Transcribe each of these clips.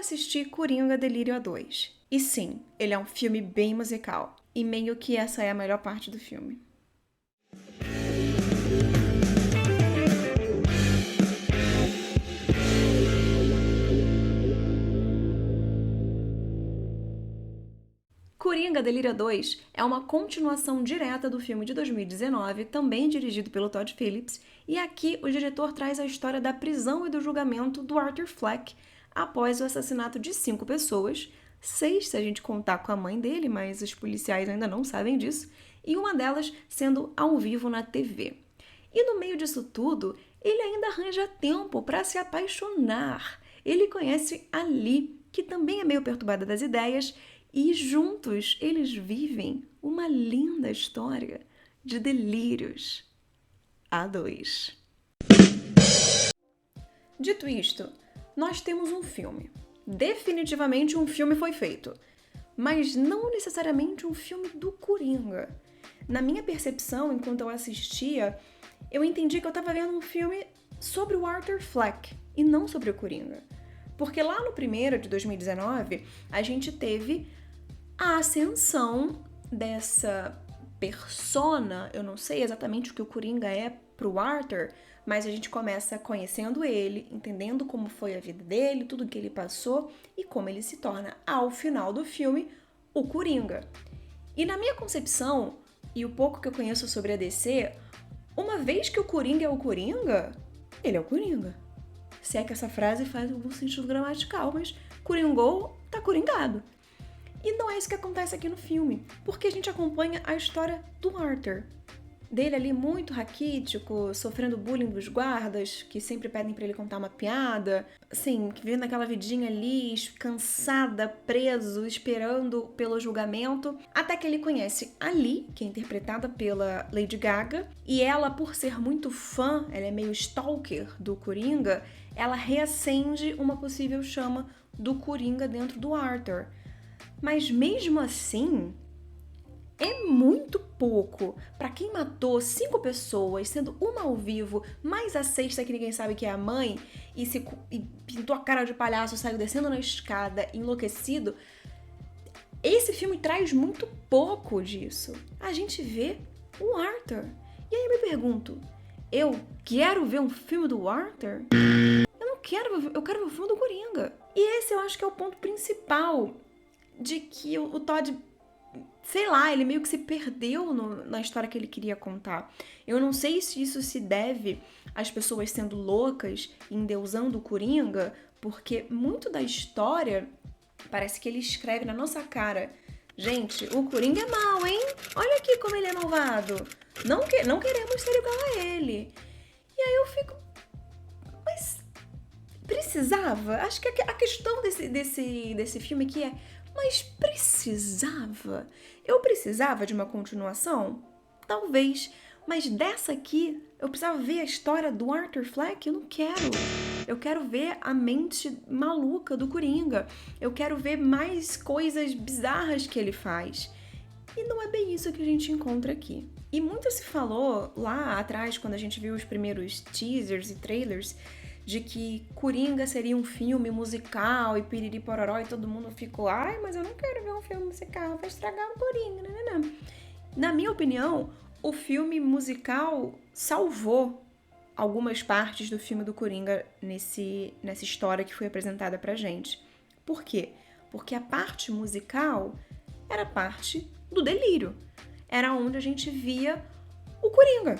assisti Coringa Delírio a 2. E sim, ele é um filme bem musical. E meio que essa é a melhor parte do filme. Coringa Delírio 2 é uma continuação direta do filme de 2019, também dirigido pelo Todd Phillips, e aqui o diretor traz a história da prisão e do julgamento do Arthur Fleck após o assassinato de 5 pessoas, 6 se a gente contar com a mãe dele, mas os policiais ainda não sabem disso, e uma delas sendo ao vivo na TV. E no meio disso tudo, ele ainda arranja tempo para se apaixonar. Ele conhece a Lee, que também é meio perturbada das ideias, e juntos eles vivem uma linda história de delírios a 2. Dito isto, nós temos um filme. Definitivamente um filme foi feito, mas não necessariamente um filme do Coringa. Na minha percepção, enquanto eu assistia, eu entendi que eu estava vendo um filme sobre o Arthur Fleck e não sobre o Coringa. Porque lá no primeiro, de 2019, a gente teve a ascensão dessa persona, eu não sei exatamente o que o Coringa é pro Arthur, mas a gente começa conhecendo ele, entendendo como foi a vida dele, tudo que ele passou e como ele se torna, ao final do filme, o Coringa. E na minha concepção, e o pouco que eu conheço sobre a DC, uma vez que o Coringa é o Coringa, ele é o Coringa. Se é que essa frase faz algum sentido gramatical, mas coringou, tá coringado. E não é isso que acontece aqui no filme, porque a gente acompanha a história do Arthur. Dele ali muito raquítico, sofrendo bullying dos guardas, que sempre pedem pra ele contar uma piada. Assim, vivendo aquela vidinha ali, cansada, preso, esperando pelo julgamento. Até que ele conhece a Lee, que é interpretada pela Lady Gaga. E ela, por ser muito fã, ela é meio stalker do Coringa, ela reacende uma possível chama do Coringa dentro do Arthur. Mas mesmo assim, é muito pouco. Pra quem matou 5 pessoas, sendo uma ao vivo, mais a sexta que ninguém sabe que é a mãe, e pintou a cara de palhaço, saiu descendo na escada, enlouquecido, esse filme traz muito pouco disso. A gente vê o Arthur. E aí eu me pergunto, eu quero ver um filme do Arthur? Eu quero ver um filme do Coringa. E esse eu acho que é o ponto principal de que o Todd, sei lá, ele meio que se perdeu na história que ele queria contar. Eu não sei se isso se deve às pessoas sendo loucas, endeusando o Coringa, porque muito da história parece que ele escreve na nossa cara. Gente, o Coringa é mau, hein? Olha aqui como ele é malvado. Não queremos ser igual a ele. E aí eu fico... Mas precisava? Acho que a questão desse filme aqui é... Mas precisava? Eu precisava de uma continuação? Talvez. Mas dessa aqui, eu precisava ver a história do Arthur Fleck? Eu não quero. Eu quero ver a mente maluca do Coringa. Eu quero ver mais coisas bizarras que ele faz. E não é bem isso que a gente encontra aqui. E muito se falou lá atrás, quando a gente viu os primeiros teasers e trailers, de que Coringa seria um filme musical e piriri pororó, e todo mundo ficou, ai, mas eu não quero ver um filme musical, vai estragar o Coringa, né? Na minha opinião, o filme musical salvou algumas partes do filme do Coringa nessa história que foi apresentada pra gente. Por quê? Porque a parte musical era parte do delírio. Era onde a gente via o Coringa.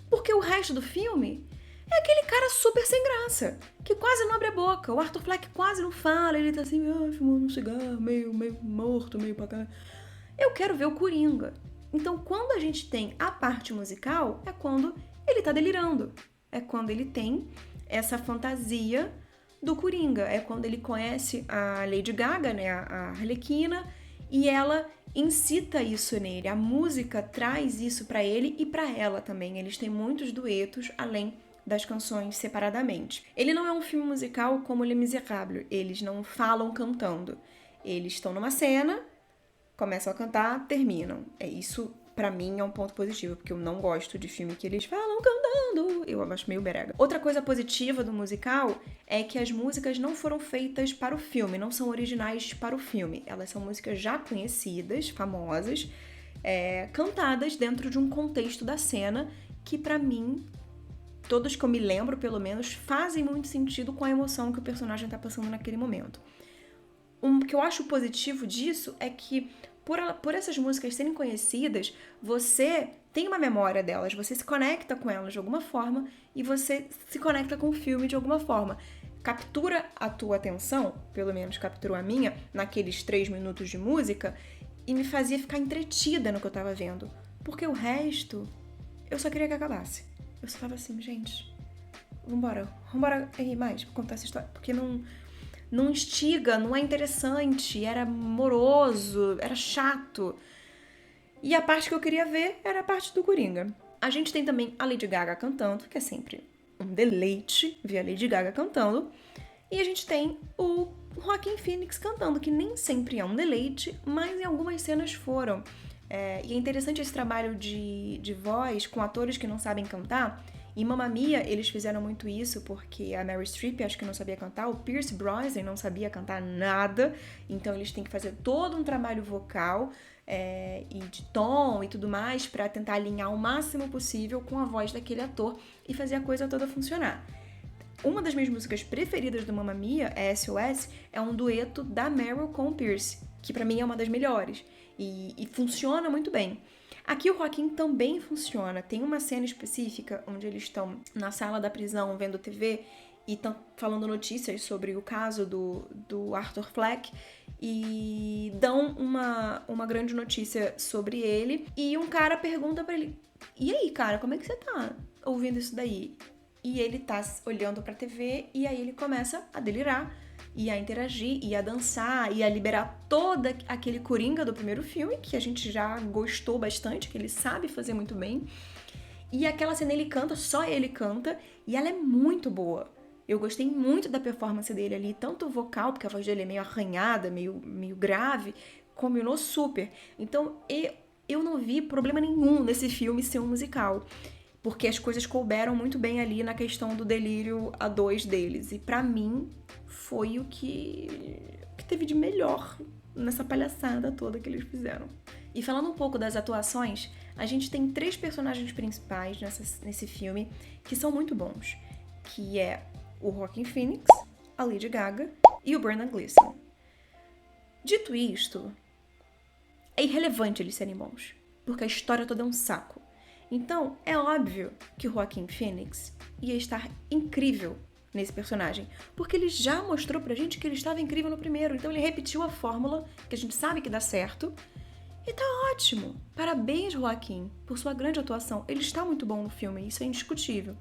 Porque o resto do filme é aquele cara super sem graça, que quase não abre a boca. O Arthur Fleck quase não fala, ele tá assim, fumando um cigarro, meio morto, meio pra cá. Eu quero ver o Coringa. Então, quando a gente tem a parte musical, é quando ele tá delirando. É quando ele tem essa fantasia do Coringa. É quando ele conhece a Lady Gaga, né, a Arlequina, e ela incita isso nele. A música traz isso pra ele e pra ela também. Eles têm muitos duetos, além das canções separadamente. Ele não é um filme musical como Les Misérables. Eles não falam cantando. Eles estão numa cena, começam a cantar, terminam. Isso, pra mim, é um ponto positivo, porque eu não gosto de filme que eles falam cantando. cantando. Eu acho meio berega. Outra coisa positiva do musical é que as músicas não foram feitas para o filme, não são originais para o filme. Elas são músicas já conhecidas, famosas, cantadas dentro de um contexto da cena que, pra mim, todos que eu me lembro, pelo menos, fazem muito sentido com a emoção que o personagem tá passando naquele momento. O que eu acho positivo disso é que, por essas músicas serem conhecidas, você tem uma memória delas, você se conecta com elas de alguma forma e você se conecta com o filme de alguma forma. Captura a tua atenção, pelo menos capturou a minha, naqueles 3 minutos de música, e me fazia ficar entretida no que eu tava vendo. Porque o resto, eu só queria que acabasse. Eu só tava assim, gente, vambora ir mais pra contar essa história. Porque não instiga, não é interessante, era moroso, era chato. E a parte que eu queria ver era a parte do Coringa. A gente tem também a Lady Gaga cantando, que é sempre um deleite ver a Lady Gaga cantando. E a gente tem o Joaquin Phoenix cantando, que nem sempre é um deleite, mas em algumas cenas foram. E é interessante esse trabalho de voz com atores que não sabem cantar. Em Mamma Mia, eles fizeram muito isso, porque a Meryl Streep acho que não sabia cantar, o Pierce Brosnan não sabia cantar nada, então eles têm que fazer todo um trabalho vocal e de tom e tudo mais para tentar alinhar o máximo possível com a voz daquele ator e fazer a coisa toda funcionar. Uma das minhas músicas preferidas do Mamma Mia, SOS, é um dueto da Meryl com o Pierce, que pra mim é uma das melhores, e funciona muito bem. Aqui o Joaquin também funciona. Tem uma cena específica onde eles estão na sala da prisão vendo TV e estão falando notícias sobre o caso do Arthur Fleck e dão uma grande notícia sobre ele. E um cara pergunta pra ele, e aí, cara, como é que você tá ouvindo isso daí? E ele tá olhando pra TV e aí ele começa a delirar e a interagir, e a dançar, e a liberar todo aquele Coringa do primeiro filme, que a gente já gostou bastante, que ele sabe fazer muito bem. E aquela cena ele canta, só ele canta, e ela é muito boa. Eu gostei muito da performance dele ali, tanto o vocal, porque a voz dele é meio arranhada, meio grave, combinou super. Então, eu não vi problema nenhum nesse filme ser um musical, porque as coisas couberam muito bem ali na questão do delírio a dois deles. E pra mim, foi o que teve de melhor nessa palhaçada toda que eles fizeram. E falando um pouco das atuações, a gente tem 3 personagens principais nesse filme que são muito bons, que é o Joaquin Phoenix, a Lady Gaga e o Brendan Gleeson. Dito isto, é irrelevante eles serem bons, porque a história toda é um saco. Então, é óbvio que o Joaquin Phoenix ia estar incrível nesse personagem, porque ele já mostrou pra gente que ele estava incrível no primeiro, então ele repetiu a fórmula, que a gente sabe que dá certo, e tá ótimo. Parabéns, Joaquin, por sua grande atuação. Ele está muito bom no filme, isso é indiscutível.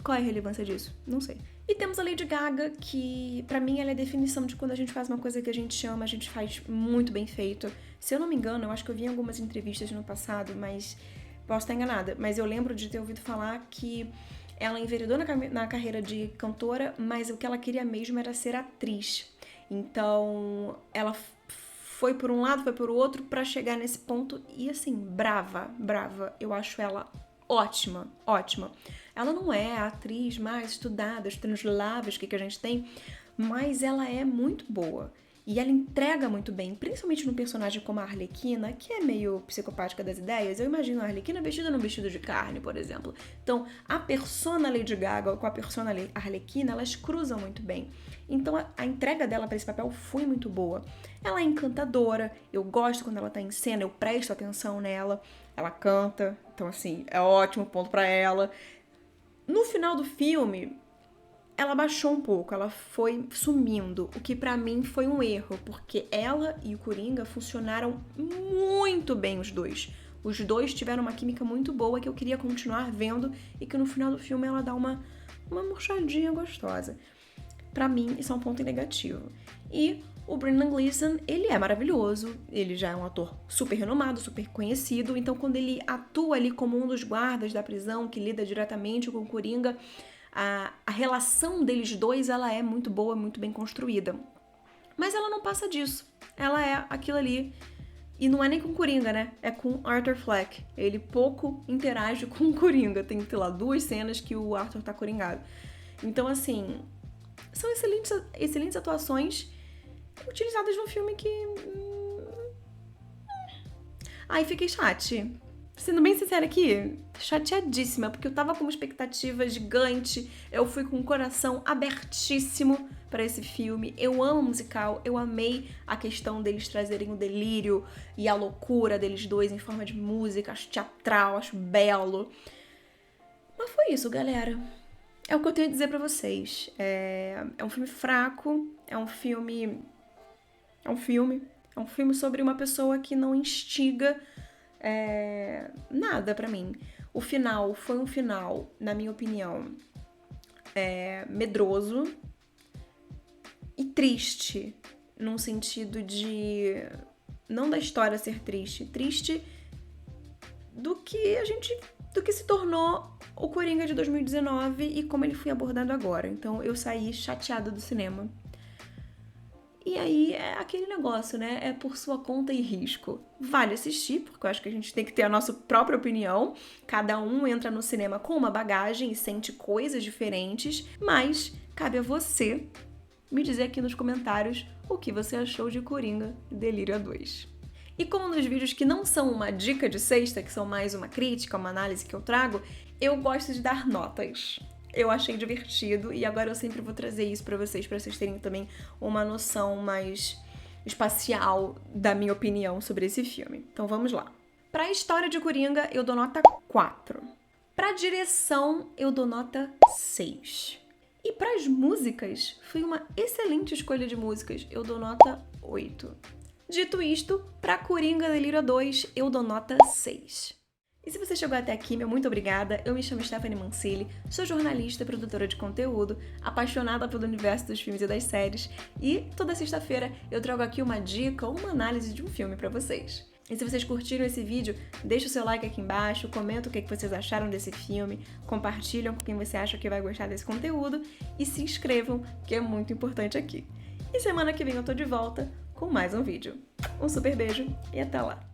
Qual é a relevância disso? Não sei. E temos a Lady Gaga, que pra mim ela é a definição de quando a gente faz uma coisa que a gente ama, a gente faz muito bem feito. Se eu não me engano, eu acho que eu vi em algumas entrevistas no passado, mas posso estar enganada, mas eu lembro de ter ouvido falar que ela enveredou na carreira de cantora, mas o que ela queria mesmo era ser atriz. Então, ela foi por um lado, foi por outro pra chegar nesse ponto e assim, brava. Eu acho ela ótima. Ela não é a atriz mais estudada, os transláveis que a gente tem, mas ela é muito boa. E ela entrega muito bem, principalmente num personagem como a Arlequina, que é meio psicopática das ideias. Eu imagino a Arlequina vestida num vestido de carne, por exemplo. Então, a persona Lady Gaga com a persona Arlequina, elas cruzam muito bem. Então, a entrega dela para esse papel foi muito boa. Ela é encantadora, eu gosto quando ela tá em cena, eu presto atenção nela. Ela canta, então assim, é ótimo ponto pra ela. No final do filme, ela baixou um pouco, ela foi sumindo, o que pra mim foi um erro, porque ela e o Coringa funcionaram muito bem os dois. Os dois tiveram uma química muito boa que eu queria continuar vendo e que no final do filme ela dá uma murchadinha gostosa. Pra mim, isso é um ponto negativo. E o Brendan Gleeson, ele é maravilhoso, ele já é um ator super renomado, super conhecido, então quando ele atua ali como um dos guardas da prisão, que lida diretamente com o Coringa, a relação deles dois, ela é muito boa, muito bem construída. Mas ela não passa disso. Ela é aquilo ali E não é nem com o Coringa, né? É com Arthur Fleck. Ele pouco interage com o Coringa. Tem, sei lá, 2 cenas que o Arthur tá coringado. Então, assim, são excelentes atuações utilizadas num filme que... Ai, fiquei chate. Sendo bem sincera aqui, chateadíssima, porque eu tava com uma expectativa gigante, eu fui com o coração abertíssimo pra esse filme. Eu amo musical, eu amei a questão deles trazerem o delírio e a loucura deles dois em forma de música, acho teatral, acho belo. Mas foi isso, galera. É o que eu tenho a dizer pra vocês. É um filme fraco, é um filme sobre uma pessoa que não instiga nada pra mim. O final foi um final, na minha opinião, medroso e triste, num sentido de... não da história ser triste do que se tornou o Coringa de 2019 e como ele foi abordado agora. Então eu saí chateada do cinema. E aí é aquele negócio, né? É por sua conta e risco. Vale assistir, porque eu acho que a gente tem que ter a nossa própria opinião. Cada um entra no cinema com uma bagagem e sente coisas diferentes, mas cabe a você me dizer aqui nos comentários o que você achou de Coringa Delírio 2. E como nos vídeos que não são uma dica de sexta, que são mais uma crítica, uma análise que eu trago, eu gosto de dar notas. Eu achei divertido e agora eu sempre vou trazer isso pra vocês terem também uma noção mais espacial da minha opinião sobre esse filme. Então vamos lá. Pra história de Coringa, eu dou nota 4. Pra direção, eu dou nota 6. E pras músicas, foi uma excelente escolha de músicas. Eu dou nota 8. Dito isto, pra Coringa Delírio 2, eu dou nota 6. E se você chegou até aqui, meu muito obrigada. Eu me chamo Stephanie Mancilli, sou jornalista e produtora de conteúdo, apaixonada pelo universo dos filmes e das séries, e toda sexta-feira eu trago aqui uma dica ou uma análise de um filme pra vocês. E se vocês curtiram esse vídeo, deixa o seu like aqui embaixo, comenta o que vocês acharam desse filme, compartilham com quem você acha que vai gostar desse conteúdo e se inscrevam, que é muito importante aqui. E semana que vem eu tô de volta com mais um vídeo. Um super beijo e até lá!